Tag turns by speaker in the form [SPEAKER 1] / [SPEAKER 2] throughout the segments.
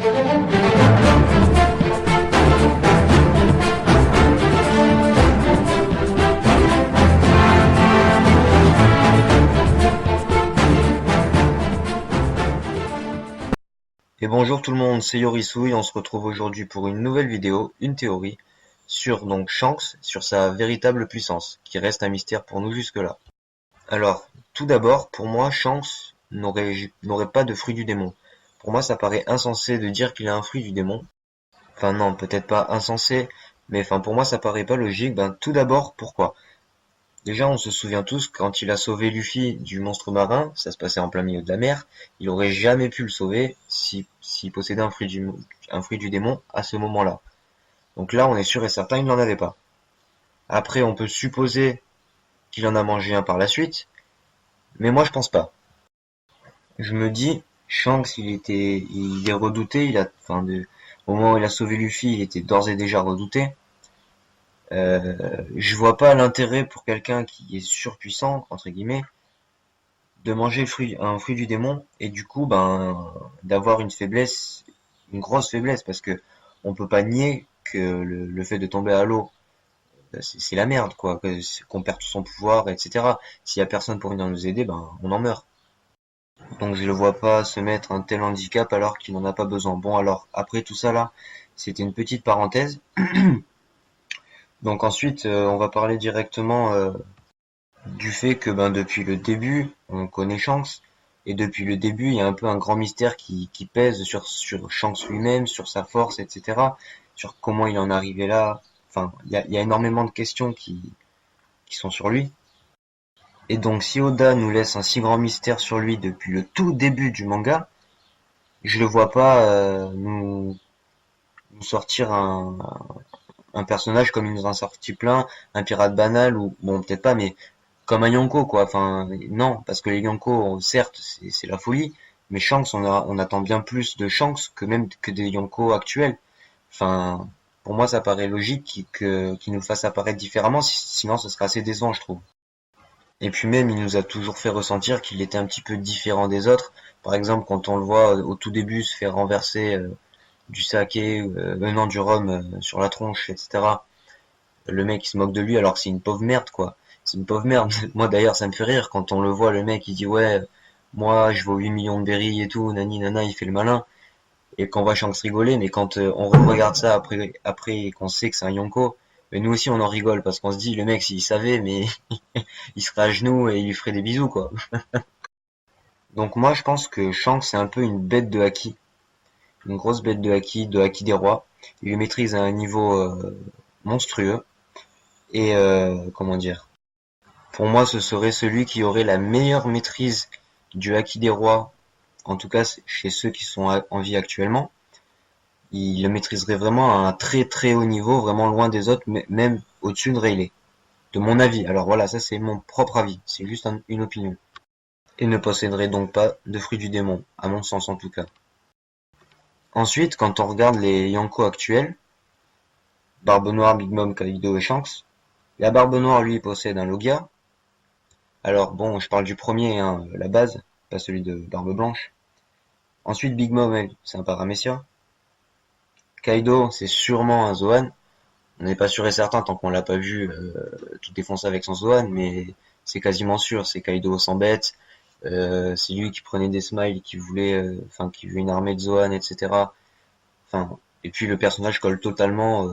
[SPEAKER 1] Et bonjour tout le monde, c'est Yorisou et on se retrouve aujourd'hui pour une nouvelle vidéo, une théorie, sur donc Shanks, sur sa véritable puissance, qui reste un mystère pour nous jusque-là. Alors, tout d'abord, pour moi, Shanks n'aurait pas de fruit du démon. Pour moi, ça paraît insensé de dire qu'il a un fruit du démon. Enfin non, peut-être pas insensé, mais enfin pour moi ça paraît pas logique. Ben tout d'abord, pourquoi? Déjà, on se souvient tous quand il a sauvé Luffy du monstre marin, ça se passait en plein milieu de la mer, il aurait jamais pu le sauver s'il possédait un fruit du démon à ce moment-là. Donc là, on est sûr et certain, il n'en avait pas. Après, on peut supposer qu'il en a mangé un par la suite, mais moi je pense pas. Je me dis, Shanks, il est redouté, au moment où il a sauvé Luffy, il était d'ores et déjà redouté. Je vois pas l'intérêt pour quelqu'un qui est surpuissant, entre guillemets, de manger un fruit du démon et du coup ben d'avoir une faiblesse, une grosse faiblesse parce que on peut pas nier que le fait de tomber à l'eau c'est la merde quoi, qu'on perd tout son pouvoir etc. S'il y a personne pour venir nous aider ben on en meurt. Donc je le vois pas se mettre un tel handicap alors qu'il n'en a pas besoin. Bon alors après tout ça là c'était une petite parenthèse. Donc ensuite on va parler directement du fait que ben depuis le début, on connaît Shanks, et depuis le début, il y a un peu un grand mystère qui pèse sur Shanks lui-même, sur sa force, etc., sur comment il en est arrivé là. Enfin, il y a énormément de questions qui sont sur lui. Et donc, si Oda nous laisse un si grand mystère sur lui depuis le tout début du manga, je le vois pas nous sortir un personnage comme il nous en sorti plein, un pirate banal ou bon peut-être pas, mais comme un Yonko quoi. Enfin non, parce que les Yonko certes c'est la folie, mais Shanks on attend bien plus de Shanks que même que des Yonko actuels. Enfin pour moi ça paraît logique qu'il nous fasse apparaître différemment, sinon ce serait assez décevant je trouve. Et puis même il nous a toujours fait ressentir qu'il était un petit peu différent des autres. Par exemple quand on le voit au tout début se faire renverser du saké venant du rhum sur la tronche, etc. Le mec il se moque de lui alors que c'est une pauvre merde quoi. C'est une pauvre merde. Moi d'ailleurs ça me fait rire quand on le voit, le mec il dit ouais moi je vaux 8 millions de berries et tout, nani nana, il fait le malin. Et qu'on voit Shanks rigoler, mais quand on regarde ça après et qu'on sait que c'est un Yonko, mais nous aussi on en rigole parce qu'on se dit le mec s'il savait mais il serait à genoux et il lui ferait des bisous quoi. Donc moi je pense que Shanks c'est un peu une bête de haki, une grosse bête de haki des rois. Il le maîtrise à un niveau monstrueux. Et comment dire, pour moi ce serait celui qui aurait la meilleure maîtrise du haki des rois, en tout cas chez ceux qui sont en vie actuellement. Il le maîtriserait vraiment à un très très haut niveau, vraiment loin des autres, même au-dessus de Rayleigh, de mon avis. Alors voilà, ça c'est mon propre avis, c'est juste une opinion. Et ne posséderait donc pas de fruit du démon, à mon sens en tout cas. Ensuite, quand on regarde les Yonko actuels, Barbe Noire, Big Mom, Kaido et Shanks, la Barbe Noire lui possède un Logia. Alors bon, je parle du premier, hein, la base, pas celui de Barbe Blanche. Ensuite, Big Mom, elle, c'est un Paramecia. Kaido, c'est sûrement un Zoan. On n'est pas sûr et certain tant qu'on l'a pas vu tout défoncer avec son Zoan, mais c'est quasiment sûr. C'est Kaido sans bête. C'est lui qui prenait des smiles, qui voulait, qui veut une armée de Zoan, etc. Enfin, et puis le personnage colle totalement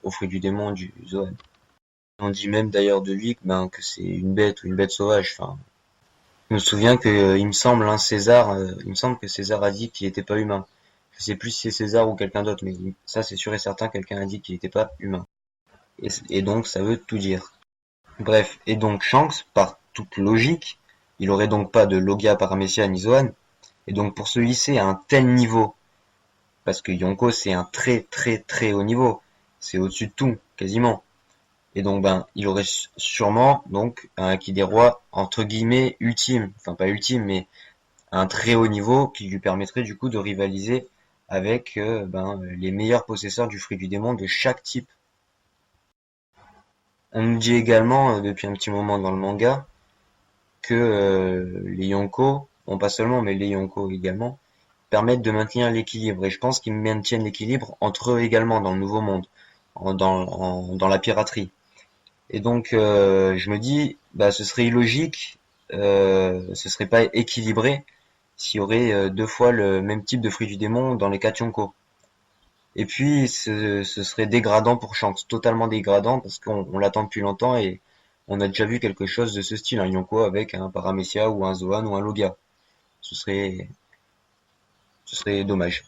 [SPEAKER 1] au fruit du démon du Zoan. On dit même d'ailleurs de lui que c'est une bête ou une bête sauvage. Enfin, je me souviens que il me semble il me semble que César a dit qu'il était pas humain. Je sais plus si c'est César ou quelqu'un d'autre, mais ça c'est sûr et certain, quelqu'un a dit qu'il était pas humain. Et donc ça veut tout dire. Bref, et donc Shanks, par toute logique, il aurait donc pas de Logia, Paramecia ni Zoan, et donc pour se hisser à un tel niveau, parce que Yonko c'est un très très très haut niveau, c'est au-dessus de tout, quasiment. Et donc ben il aurait sûrement donc un Haki des rois entre guillemets ultime, enfin pas ultime mais un très haut niveau qui lui permettrait du coup de rivaliser avec les meilleurs possesseurs du fruit du démon de chaque type. On nous dit également depuis un petit moment dans le manga que les Yonko, bon pas seulement mais les Yonko également, permettent de maintenir l'équilibre. Et je pense qu'ils maintiennent l'équilibre entre eux également dans le Nouveau Monde, dans la piraterie. Et donc je me dis, bah ce serait illogique, ce serait pas équilibré s'il y aurait deux fois le même type de fruit du démon dans les 4 Yonko. Et puis ce serait dégradant pour Shanks, totalement dégradant parce qu'on l'attend depuis longtemps et on a déjà vu quelque chose de ce style, un Yonko avec un Paramecia ou un Zoan ou un Logia. Ce serait, ce serait dommage.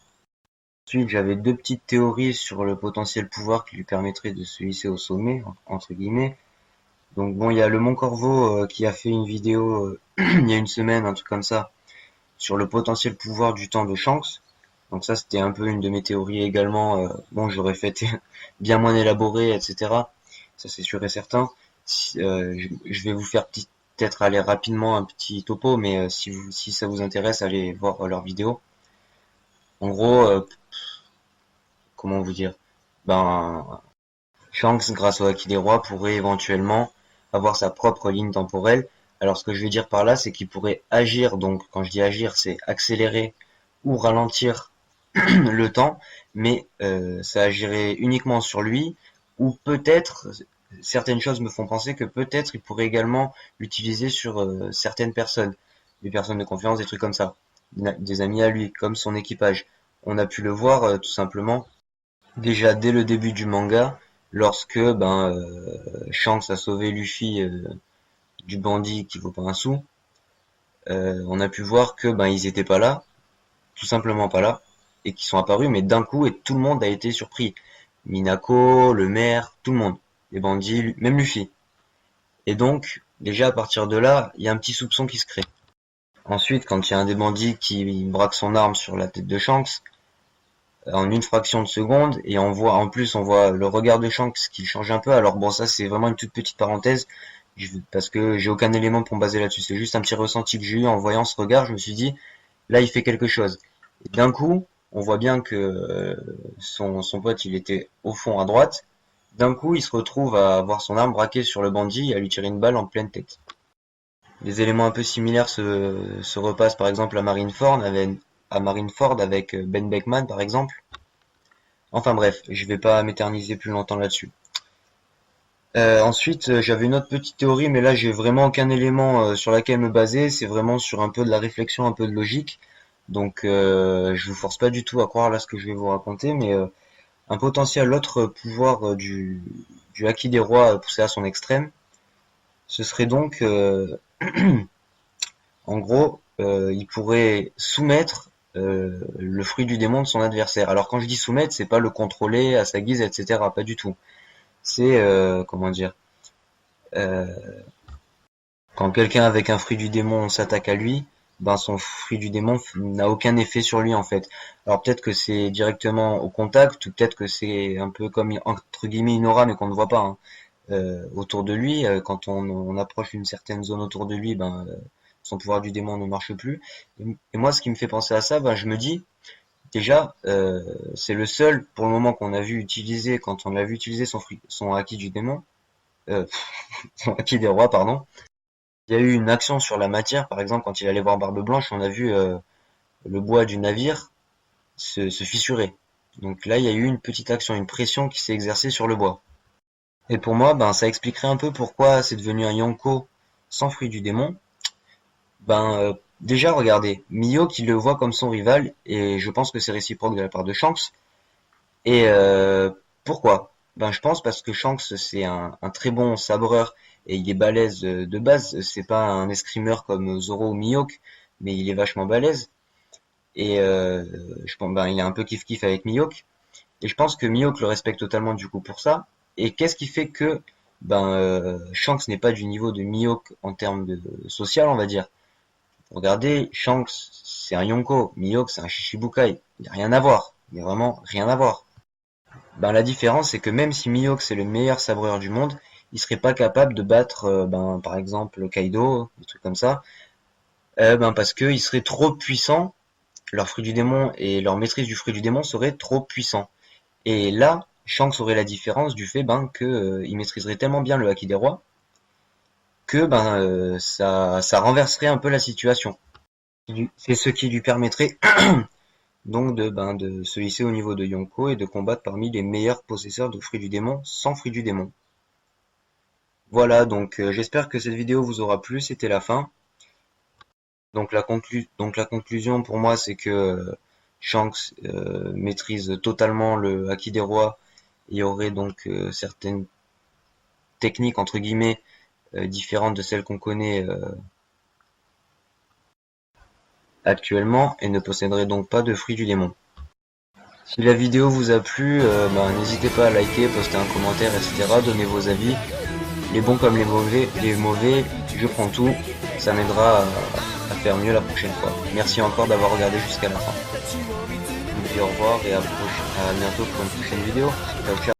[SPEAKER 1] Ensuite, j'avais deux petites théories sur le potentiel pouvoir qui lui permettrait de se hisser au sommet, entre guillemets. Donc bon, il y a le Mont Corvo qui a fait une vidéo il y a une semaine, un truc comme ça, sur le potentiel pouvoir du temps de Shanks. Donc ça, c'était un peu une de mes théories également. Bon, j'aurais fait bien moins élaboré, etc. Ça, c'est sûr et certain. Je vais vous faire peut-être aller rapidement un petit topo, mais si ça vous intéresse, allez voir leur vidéo. En gros, comment vous dire? Ben, Shanks, grâce au Haki des Rois, pourrait éventuellement avoir sa propre ligne temporelle. Alors ce que je veux dire par là, c'est qu'il pourrait agir, donc quand je dis agir, c'est accélérer ou ralentir le temps, mais ça agirait uniquement sur lui, ou peut-être, certaines choses me font penser que peut-être il pourrait également l'utiliser sur certaines personnes, des personnes de confiance, des trucs comme ça, des amis à lui, comme son équipage. On a pu le voir tout simplement déjà dès le début du manga, lorsque Shanks a sauvé Luffy du bandit qui vaut pas un sou, on a pu voir que ils étaient pas là, tout simplement pas là, et qui sont apparus, mais d'un coup, et tout le monde a été surpris. Minako, le maire, tout le monde, les bandits, même Luffy. Et donc, déjà à partir de là, il y a un petit soupçon qui se crée. Ensuite, quand il y a un des bandits qui braque son arme sur la tête de Shanks, en une fraction de seconde, et on voit le regard de Shanks qui change un peu. Alors bon, ça c'est vraiment une toute petite parenthèse, parce que j'ai aucun élément pour me baser là-dessus. C'est juste un petit ressenti que j'ai eu en voyant ce regard. Je me suis dit, là il fait quelque chose. Et d'un coup, on voit bien que son pote il était au fond à droite. D'un coup, il se retrouve à avoir son arme braquée sur le bandit et à lui tirer une balle en pleine tête. Des éléments un peu similaires se repassent par exemple à Marineford avec Ben Beckman par exemple. Enfin bref, je vais pas m'éterniser plus longtemps là-dessus. Ensuite, j'avais une autre petite théorie, mais là j'ai vraiment aucun élément sur laquelle me baser. C'est vraiment sur un peu de la réflexion, un peu de logique. Donc je vous force pas du tout à croire là ce que je vais vous raconter, mais un potentiel autre pouvoir du Haki des Rois poussé à son extrême, ce serait donc en gros, il pourrait soumettre le fruit du démon de son adversaire. Alors quand je dis soumettre, c'est pas le contrôler à sa guise, etc. Pas du tout. C'est comment dire, euh, quand quelqu'un avec un fruit du démon s'attaque à lui, son fruit du démon n'a aucun effet sur lui en fait. Alors peut-être que c'est directement au contact, ou peut-être que c'est un peu comme entre guillemets une aura mais qu'on ne voit pas hein, autour de lui. Quand on approche une certaine zone autour de lui, son pouvoir du démon ne marche plus. Et moi, ce qui me fait penser à ça, je me dis déjà, c'est le seul pour le moment qu'on a vu utiliser quand on l'a vu utiliser son haki du démon, euh, son haki des rois, pardon. Il y a eu une action sur la matière, par exemple, quand il allait voir Barbe Blanche, on a vu le bois du navire se fissurer. Donc là, il y a eu une petite action, une pression qui s'est exercée sur le bois. Et pour moi, ça expliquerait un peu pourquoi c'est devenu un Yonko sans fruit du démon. Déjà, regardez, Mio qui le voit comme son rival, et je pense que c'est réciproque de la part de Shanks. Et pourquoi? Je pense parce que Shanks c'est un très bon sabreur et il est balèze de base. C'est pas un escrimeur comme Zoro ou Mihawk, mais il est vachement balèze. Et je pense il est un peu kiff kiff avec Mihawk. Et je pense que Mihawk le respecte totalement du coup pour ça. Et qu'est-ce qui fait que Shanks n'est pas du niveau de Mihawk en termes de social, on va dire. Regardez, Shanks c'est un Yonko, Mihawk c'est un Shichibukai. Il n'y a rien à voir. Il n'y a vraiment rien à voir. La différence, c'est que même si Mihawk c'est le meilleur sabreur du monde, il serait pas capable de battre, par exemple, Kaido, des trucs comme ça, parce qu'ils seraient trop puissants, leur fruit du démon et leur maîtrise du fruit du démon seraient trop puissants. Et là, Shanks aurait la différence du fait que il maîtriserait tellement bien le Haki des Rois que ça renverserait un peu la situation. C'est ce qui lui permettrait donc de se hisser au niveau de Yonko et de combattre parmi les meilleurs possesseurs de fruits du démon sans fruits du démon. Voilà, donc j'espère que cette vidéo vous aura plu, c'était la fin. Donc la conclusion pour moi c'est que Shanks maîtrise totalement le Haki des rois. Il y aurait donc certaines techniques entre guillemets différentes de celles qu'on connaît actuellement et ne posséderait donc pas de fruits du démon. Si la vidéo vous a plu, n'hésitez pas à liker, poster un commentaire, etc. Donnez vos avis, les bons comme les mauvais, je prends tout, ça m'aidera à faire mieux la prochaine fois. Merci encore d'avoir regardé jusqu'à la fin. Je vous dis au revoir et à bientôt pour une prochaine vidéo. Ciao, ciao.